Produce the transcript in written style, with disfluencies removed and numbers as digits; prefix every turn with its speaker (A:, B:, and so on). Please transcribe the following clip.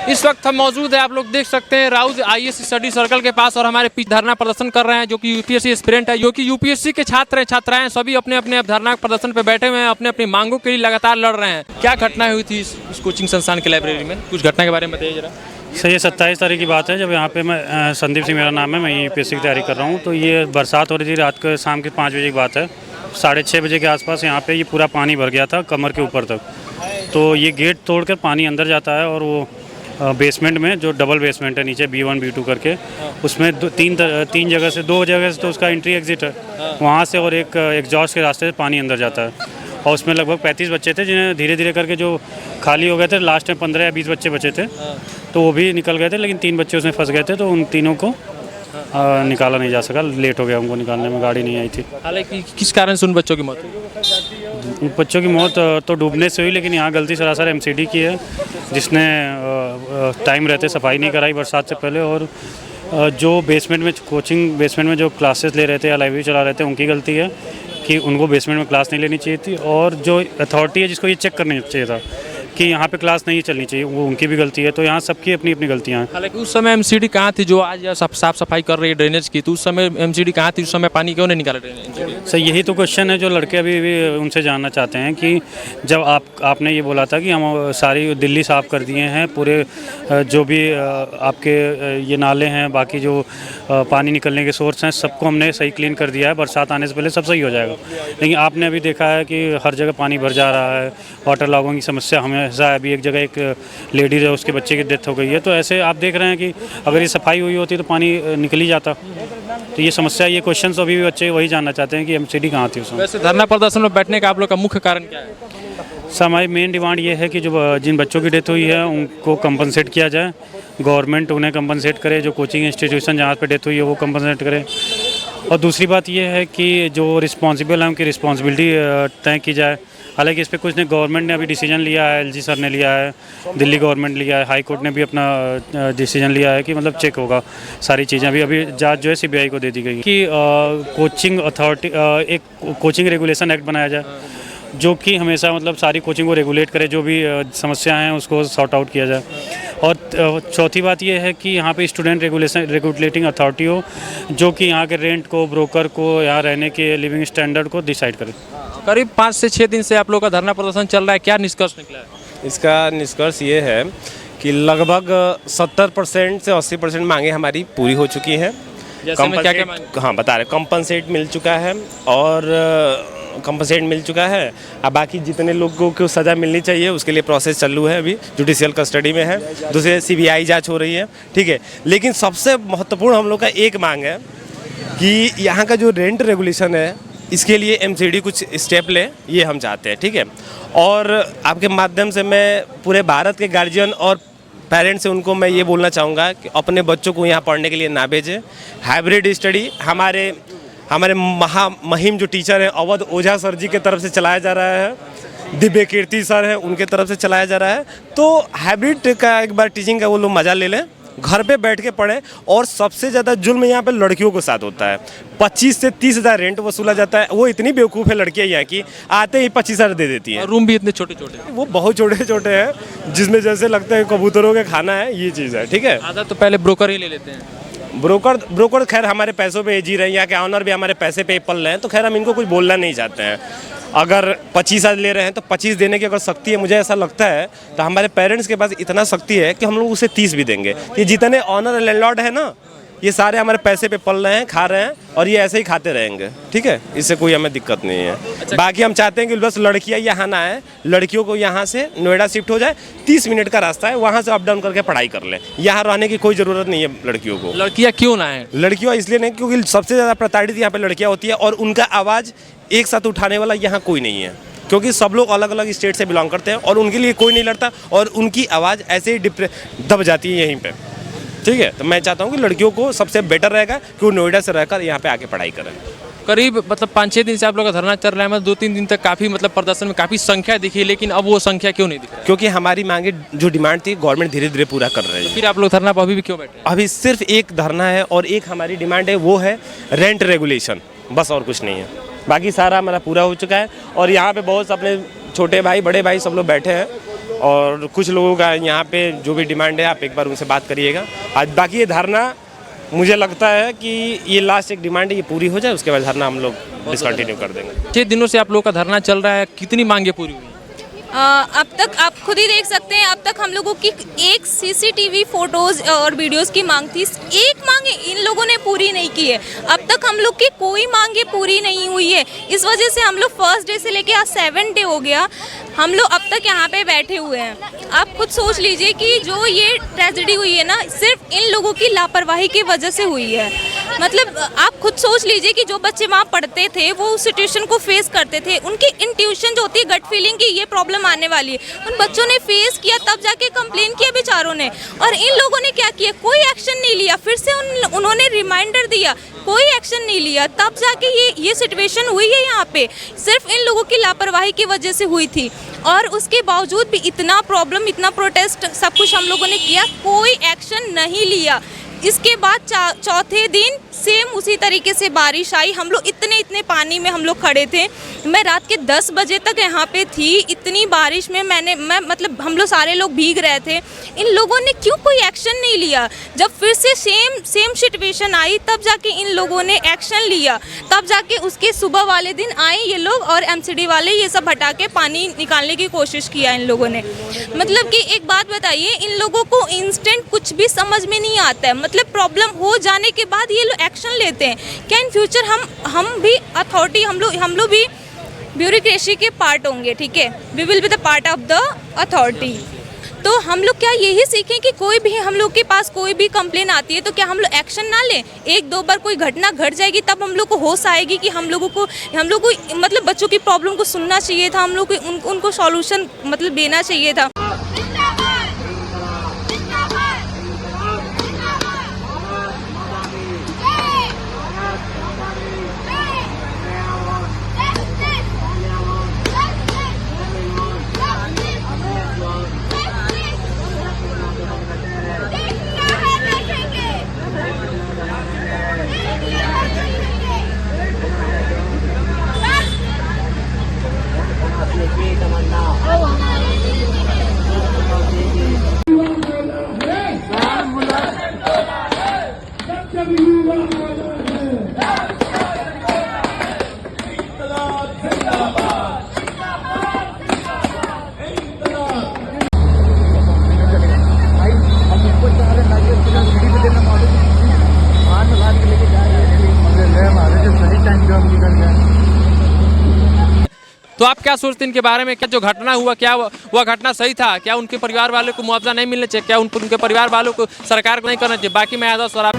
A: इस वक्त हम मौजूद है, आप लोग देख सकते हैं राउज आईएएस स्टडी सर्कल के पास, और हमारे पीछे धरना प्रदर्शन कर रहे हैं जो कि यूपीएससी एस्पिरेंट है, जो कि यूपीएससी के छात्र हैं, छात्राएं सभी अपने अपने धरना प्रदर्शन पे बैठे हुए हैं, अपने अपनी मांगों के लिए लगातार लड़ रहे हैं। क्या घटना हुई थी इस कोचिंग संस्थान की लाइब्रेरी में, कुछ घटना के बारे में बताइए जरा।
B: सर ये 27 तारीख की बात है, जब यहाँ पे मैं संदीप सिंह मेरा नाम है, मैं यूपीएससी की तैयारी कर रहा हूँ। तो ये बरसात हो रही थी, रात को शाम के 5 बजे की बात है। 6:30 बजे के आसपास यहाँ पे ये पूरा पानी भर गया था कमर के ऊपर तक। तो ये गेट तोड़कर पानी अंदर जाता है, और वो बेसमेंट में जो डबल बेसमेंट है नीचे B1 B2 करके, उसमें तीन जगह से, 2 जगह से तो उसका एंट्री एग्जिट है वहाँ से, और एक एग्जॉस्ट के रास्ते से पानी अंदर जाता है। और उसमें लगभग 35 बच्चे थे, जिन्हें धीरे धीरे करके जो खाली हो गए थे, लास्ट में 15 या 20 बच्चे बचे थे, तो वो भी निकल गए थे, लेकिन 3 बच्चे उसमें फंस गए थे। तो उन तीनों को निकाला नहीं जा सका, लेट हो गया उनको निकालने में, गाड़ी नहीं आई थी।
A: हालांकि किस कारण से उन बच्चों की मौत हुई?
B: बच्चों की मौत तो डूबने से हुई, लेकिन यहाँ गलती सरासर MCD की है, जिसने टाइम रहते सफाई नहीं कराई बरसात से पहले। और जो बेसमेंट में कोचिंग बेसमेंट में जो क्लासेस ले रहे थे या लाइब्रेरी चला रहे थे, उनकी गलती है कि उनको बेसमेंट में क्लास नहीं लेनी चाहिए थी। और जो अथॉरिटी है जिसको ये चेक करना चाहिए था कि यहाँ पे क्लास नहीं चलनी चाहिए, वो उनकी भी गलती है। तो यहाँ सबकी अपनी अपनी गलतियाँ हैं।
A: हालांकि उस समय MCD कहाँ थी जो आज साफ सफाई कर रही है ड्रेनेज की, तो उस समय MCD कहाँ थी, उस समय पानी क्यों नहीं निकाला ड्रेनेज?
B: सर यही तो क्वेश्चन है जो लड़के अभी भी उनसे जानना चाहते हैं कि जब आपने ये बोला था कि हम सारी दिल्ली साफ़ कर दिए हैं, पूरे जो भी आपके ये नाले हैं, बाकी जो पानी निकलने के सोर्स हैं, सबको हमने सही क्लीन कर दिया है, बरसात आने से पहले सब सही हो जाएगा। लेकिन आपने अभी देखा है कि हर जगह पानी भर जा रहा है, वाटर लॉगिंग की समस्या हमेशा है। अभी एक जगह एक लेडी है, उसके बच्चे की डेथ हो गई है। तो ऐसे आप देख रहे हैं कि अगर ये सफाई हुई होती तो पानी निकल ही जाता। तो ये समस्या, ये क्वेश्चन अभी भी बच्चे वही जानना चाहते हैं कि MCD कहाँ थी उसमें।
A: वैसे धरना प्रदर्शन में बैठने का आप लोग का मुख्य कारण क्या है?
B: सर हमारी मेन डिमांड ये है कि जो जिन बच्चों की डेथ हुई है उनको कंपनसेट किया जाए, गवर्नमेंट उन्हें कंपनसेट करे, जो कोचिंग इंस्टीट्यूशन जहाँ पे डेथ हुई है वो कंपनसेट करे। और दूसरी बात ये है कि जो रिस्पॉन्सिबल है उनकी रिस्पॉन्सिबिलिटी तय की जाए। हालांकि इस पर कुछ ने गवर्नमेंट ने अभी डिसीजन लिया है, LG सर ने लिया है, दिल्ली गवर्नमेंट लिया है, हाई कोर्ट ने भी अपना डिसीजन लिया है कि मतलब चेक होगा सारी चीज़ें। अभी जांच जो है CBI को दे दी गई कि कोचिंग अथॉरिटी एक कोचिंग रेगुलेशन एक्ट बनाया जाए, जो कि हमेशा मतलब सारी कोचिंग को रेगुलेट करे, जो भी समस्या हैं उसको सॉर्ट आउट किया जाए। और चौथी बात ये है कि यहाँ पे स्टूडेंट रेगुलेटिंग अथॉरिटी हो, जो कि यहाँ के रेंट को, ब्रोकर को, यहाँ रहने के लिविंग स्टैंडर्ड को डिसाइड करे।
A: करीब 5 से 6 दिन से आप लोग का धरना प्रदर्शन चल रहा है, क्या निष्कर्ष निकला है?
C: इसका निष्कर्ष ये है कि लगभग 70% से 80% मांगे हमारी पूरी हो चुकी हैं। हाँ बता रहे, कंपनसेट मिल चुका है, और कंपनसेट मिल चुका है। अब बाकी जितने लोगों को सज़ा मिलनी चाहिए उसके लिए प्रोसेस चालू है, अभी जुडिशियल कस्टडी में है, दूसरे CBI जांच हो रही है, ठीक है। लेकिन सबसे महत्वपूर्ण हम लोग का एक मांग है कि यहाँ का जो रेंट रेगुलेशन है, इसके लिए MCD कुछ स्टेप ले, ये हम चाहते हैं, ठीक है। और आपके माध्यम से मैं पूरे भारत के गार्जियन और पेरेंट्स से उनको मैं ये बोलना चाहूँगा कि अपने बच्चों को यहाँ पढ़ने के लिए ना भेजें। हाइब्रिड स्टडी हमारे महामहिम जो टीचर हैं अवध ओझा सर जी के तरफ से चलाया जा रहा है, दिव्य कीर्ति सर हैं उनके तरफ से चलाया जा रहा है। तो हाइब्रिड का एक बार टीचिंग का वो लोग मज़ा ले लें, घर पे बैठ के पढ़ें। और सबसे ज़्यादा जुल्म यहाँ पे लड़कियों के साथ होता है। 25 से 30 हज़ार रेंट वसूला जाता है। वो इतनी बेवकूफ़ है लड़कियाँ यहाँ की, आते ही 25,000 दे देती हैं।
A: रूम भी इतने छोटे छोटे,
C: वो बहुत छोटे छोटे हैं, जिसमें जैसे लगता है कबूतरों के खाना है, ये चीज़ है, ठीक है।
A: आधा तो पहले ब्रोकर ही ले लेते हैं।
C: ब्रोकर खैर हमारे पैसों पे जी रहे हैं, यहाँ के ऑनर भी हमारे पैसे पे पल रहे हैं, तो खैर हम इनको कुछ बोलना नहीं चाहते हैं। अगर 25,000 ले रहे हैं तो 25 देने की अगर शक्ति है, मुझे ऐसा लगता है, तो हमारे पेरेंट्स के पास इतना शक्ति है कि हम लोग उसे 30 भी देंगे। ये जितने ऑनर लैंडलॉर्ड है ना, ये सारे हमारे पैसे पे पल रहे हैं, खा रहे हैं, और ये ऐसे ही खाते रहेंगे, ठीक है। इससे कोई हमें दिक्कत नहीं है। अच्छा। बाकी हम चाहते हैं कि बस लड़कियां यहाँ ना आए, लड़कियों को यहाँ से नोएडा शिफ्ट हो जाए, 30 मिनट का रास्ता है, वहाँ से अप डाउन करके पढ़ाई कर ले। यहाँ रहने की कोई ज़रूरत नहीं है लड़कियों को।
A: लड़कियाँ क्यों ना आए?
C: लड़कियाँ इसलिए नहीं क्योंकि सबसे ज़्यादा प्रताड़ित यहाँ पे लड़कियाँ होती है, और उनका आवाज़ एक साथ उठाने वाला यहाँ कोई नहीं है, क्योंकि सब लोग अलग अलग स्टेट से बिलोंग करते हैं, और उनके लिए कोई नहीं लड़ता, और उनकी आवाज़ ऐसे ही दब जाती है यहीं पे, ठीक है। तो मैं चाहता हूँ कि लड़कियों को सबसे बेटर रहेगा कि वो नोएडा से रहकर यहाँ पे आके पढ़ाई करें।
A: करीब मतलब 5-6 दिन से आप लोग का धरना चल रहा है, मतलब 2-3 दिन तक काफ़ी मतलब प्रदर्शन में काफ़ी संख्या दिखी, लेकिन अब वो संख्या क्यों नहीं दिख रहा है?
C: क्योंकि हमारी मांगे जो डिमांड थी गवर्नमेंट धीरे धीरे पूरा कर रही है।
A: फिर आप लोग धरना पर अभी भी क्यों बैठे हैं?
C: अभी सिर्फ एक धरना है और एक हमारी डिमांड है, वो है रेंट रेगुलेशन, बस और कुछ नहीं है। बाकी सारा हमारा पूरा हो चुका है और यहाँ पे बहुत अपने छोटे भाई बड़े भाई सब लोग बैठे हैं और कुछ लोगों का यहाँ पे जो भी डिमांड है आप एक बार उनसे बात करिएगा। आज बाकी ये धरना मुझे लगता है कि ये लास्ट एक डिमांड है, ये पूरी हो जाए उसके बाद धरना हम लोग डिसकंटिन्यू कर देंगे।
A: 6 दिनों से आप लोग का धरना चल रहा है, कितनी मांगे पूरी हुई?
D: अब तक आप खुद ही देख सकते हैं, अब तक हम लोगों की एक सीसीटीवी फोटोज और वीडियोस की मांग थी, एक मांगे इन लोगों ने पूरी नहीं की है। अब तक हम लोग की कोई मांगे पूरी नहीं हुई है। इस वजह से हम लोग फर्स्ट डे से लेके आज 7 डे हो गया, हम लोग अब तक यहाँ पे बैठे हुए हैं। आप खुद सोच लीजिए कि जो ये ट्रेजेडी हुई है ना, सिर्फ इन लोगों की लापरवाही की वजह से हुई है। मतलब आप खुद सोच लीजिए कि जो बच्चे वहाँ पढ़ते थे वो उस सिचुएशन को फेस करते थे, उनकी इंट्यूशन जो होती है, गट फीलिंग की ये प्रॉब्लम आने वाली है, उन बच्चों ने फेस किया, तब जाके कंप्लेन किया बेचारों ने। और इन लोगों ने क्या किया, कोई एक्शन नहीं लिया। फिर से उन्होंने रिमाइंडर दिया, कोई एक्शन नहीं लिया, तब जाके ये सिचुएशन हुई है यहाँ पे। सिर्फ इन लोगों की लापरवाही की वजह से हुई थी और उसके बावजूद भी इतना प्रॉब्लम, इतना प्रोटेस्ट, सब कुछ हम लोगों ने किया, कोई एक्शन नहीं लिया। इसके बाद चौथे दिन सेम उसी तरीके से बारिश आई, हम लोग इतने पानी में हम लोग खड़े थे। मैं रात के 10 बजे तक यहाँ पे थी, इतनी बारिश में मैं मतलब हम लोग सारे लोग भीग रहे थे। इन लोगों ने क्यों कोई एक्शन नहीं लिया? जब फिर से सेम सिचुएशन आई तब जाके इन लोगों ने एक्शन लिया, तब जाके उसके सुबह वाले दिन आए ये लोग और एमसीडी वाले ये सब हटा के पानी निकालने की कोशिश किया इन लोगों ने। मतलब कि एक बात बताइए, इन लोगों को इंस्टेंट कुछ भी समझ में नहीं आता है। मतलब प्रॉब्लम हो जाने के बाद ये लोग एक्शन लेते हैं। क्या इन फ्यूचर हम भी अथॉरिटी, हम लोग भी ब्यूरोक्रेसी के पार्ट होंगे, ठीक है? We will be the part of the authority. तो हम लोग क्या यही सीखें कि कोई भी हम लोग के पास कोई भी कंप्लेन आती है तो क्या हम लोग एक्शन ना लें? 1-2 बार कोई घटना घट जाएगी तब हम लोग को होश आएगी कि हम लोगों को मतलब बच्चों की प्रॉब्लम को सुनना चाहिए था, हम लोग को उनको सॉल्यूशन मतलब देना चाहिए था।
A: तो आप क्या सोचते हैं इनके बारे में? क्या जो घटना हुआ, क्या वह घटना सही था? क्या उनके परिवार वालों को मुआवजा नहीं मिलना चाहिए? क्या उनके परिवार वालों को सरकार को नहीं करना चाहिए? बाकी मैं यादव सर, आप